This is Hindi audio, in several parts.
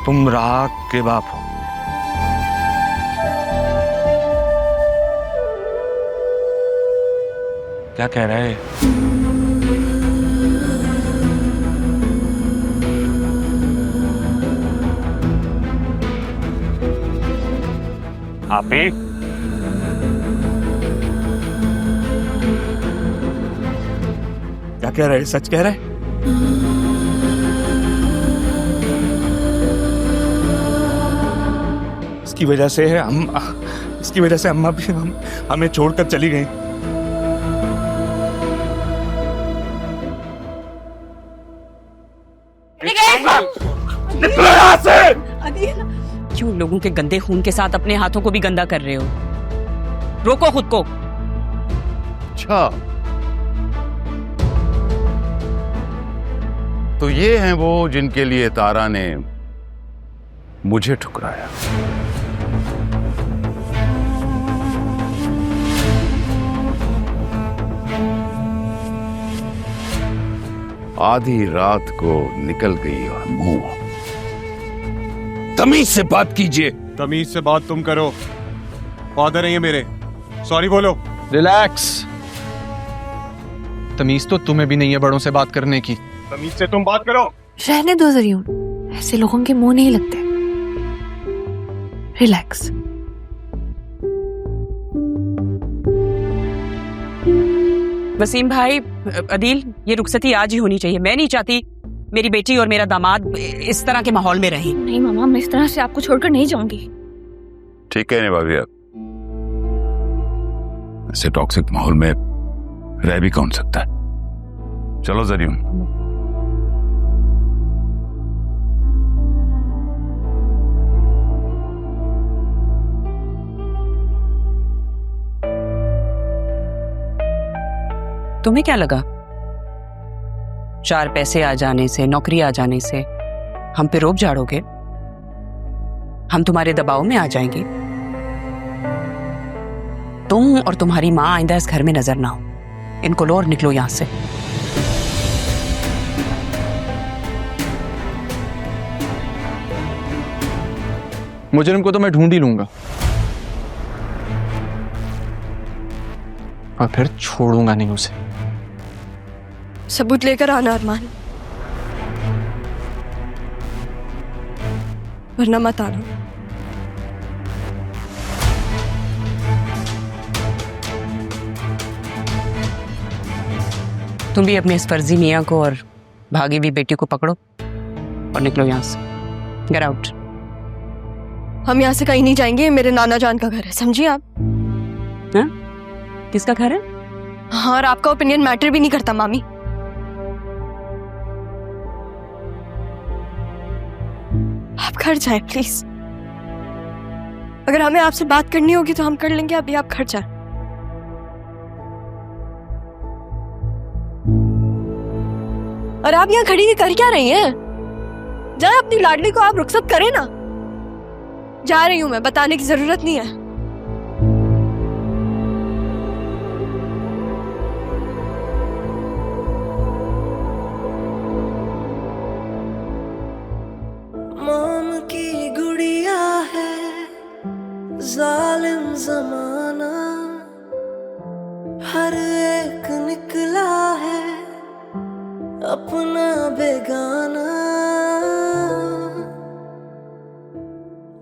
तुम राग के बाप हो। क्या कह रहे हैं? आपी, क्या कह रहे? सच कह रहे? इसकी वजह से अम्मा भी हमें छोड़कर चली गई। निकलो यहाँ से! क्यों लोगों के गंदे खून के साथ अपने हाथों को भी गंदा कर रहे हो? रोको खुद को। अच्छा, तो ये हैं वो जिनके लिए तारा ने मुझे ठुकराया। आधी रात को निकल गई और मुंह। तमीज से बात कीजिए। तमीज से बात तुम करो, फादर है ये मेरे, सॉरी बोलो। रिलैक्स, तमीज तो तुम्हें भी नहीं है बड़ों से बात करने की। तमीज से तुम बात करो। रहने दो जरियून, ऐसे लोगों के मुंह नहीं लगते। रिलैक्स। वसीम भाई, अदील, ये रुखसती आज ही होनी चाहिए। मैं नहीं चाहती मेरी बेटी और मेरा दामाद इस तरह के माहौल में रहें। नहीं मामा, मैं इस तरह से आपको छोड़कर नहीं जाऊंगी। ठीक है भाभी, ऐसे टॉक्सिक माहौल में रह भी कौन सकता है। चलो जरियून। तुम्हें क्या लगा 4 पैसे आ जाने से, नौकरी आ जाने से हम पे रोब झाड़ोगे? हम तुम्हारे दबाव में आ जाएंगे? तुम और तुम्हारी माँ आइंदा इस घर में नजर ना हो। इनको लो और निकलो यहां से। मुजरिम को तो मैं ढूंढ ही लूंगा और फिर छोड़ूंगा नहीं उसे। सबूत लेकर आना अरमान, वरना मत आना। तुम भी अपने इस फर्जी मियाँ को और भागी हुई बेटी को पकड़ो और निकलो यहाँ से। Get out. हम यहाँ से कहीं नहीं जाएंगे, मेरे नाना जान का घर है, समझिए आप। हाँ? किसका घर है? हाँ, और आपका ओपिनियन मैटर भी नहीं करता मामी। आप घर जाए प्लीज। अगर हमें आपसे बात करनी होगी तो हम कर लेंगे, अभी आप घर जाए। और आप यहाँ खड़ी कर क्या रही हैं? जाए अपनी लाडली को आप रुखसत करें ना। जा रही हूं मैं, बताने की जरूरत नहीं है। मोम की गुड़िया है जालिम जमाना, हर एक निकला है अपना बेगाना।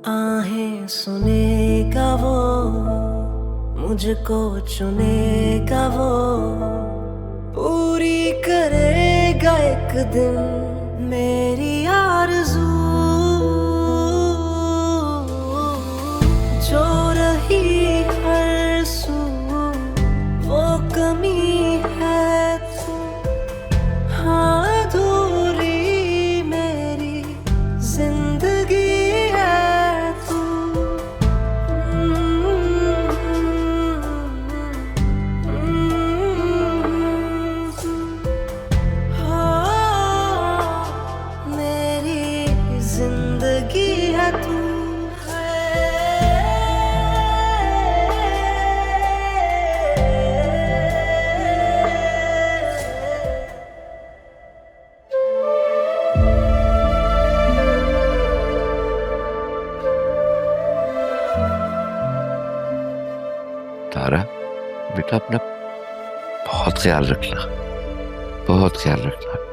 आहें सुनेगा वो, मुझको चुनेगा वो, पूरी करेगा एक दिन मेरी आरज़ू। जो रही हर सू वो कमी है तू, हाँ अधूरी मेरी जिंदगी है तू। हाँ मेरी जिंदगी है तू। बेटा अपना बहुत ख्याल रखना, बहुत ख्याल रखना अपना।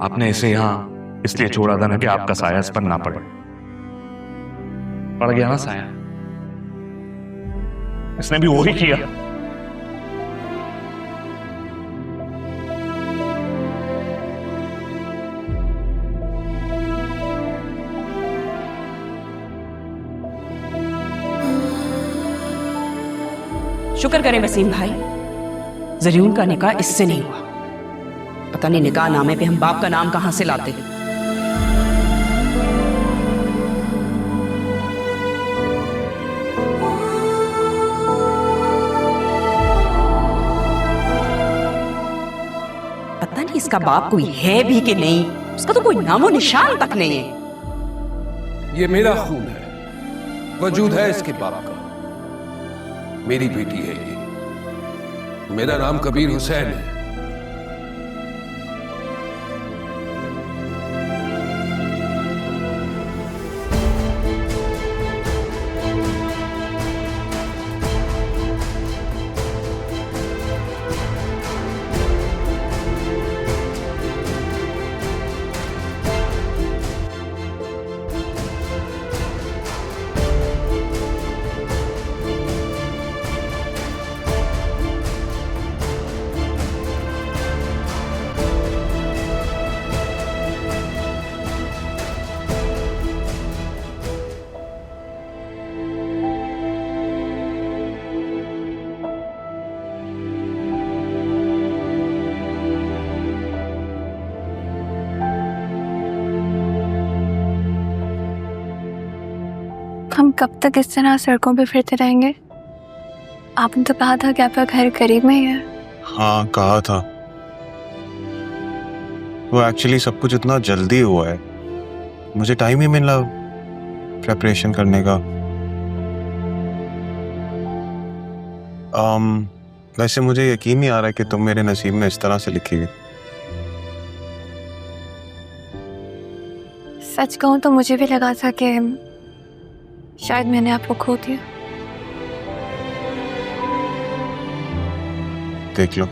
आपने इसे यहाँ इसलिए छोड़ा था ना कि आपका साया इस पर ना पड़े। पड़ गया ना साया, इसने भी वही किया। शुक्र करें वसीम भाई, जरीउन का निकाह इससे नहीं हुआ। पता नहीं निकाह नामे पे हम बाप का नाम कहां से लाते हैं। पता नहीं इसका बाप कोई है भी कि नहीं, उसका तो कोई नामो निशान तक नहीं है। ये मेरा खून है, वजूद है इसके बाप का। मेरी बेटी है ये, मेरा नाम कबीर हुसैन है। हम कब तक इस तरह सड़कों पे फिरते रहेंगे? आपने तो कहा था कि आपका घर करीब में ही है। हाँ कहा था, वो एक्चुअली सब कुछ इतना जल्दी हुआ है, मुझे टाइम ही मिला प्रेपरेशन करने का। वैसे मुझे यकीन नहीं आ रहा कि तुम मेरे नसीब में इस तरह से लिखी हुई। सच कहूं तो मुझे भी लगा था कि शायद मैंने आपको खो दिया। देख लो।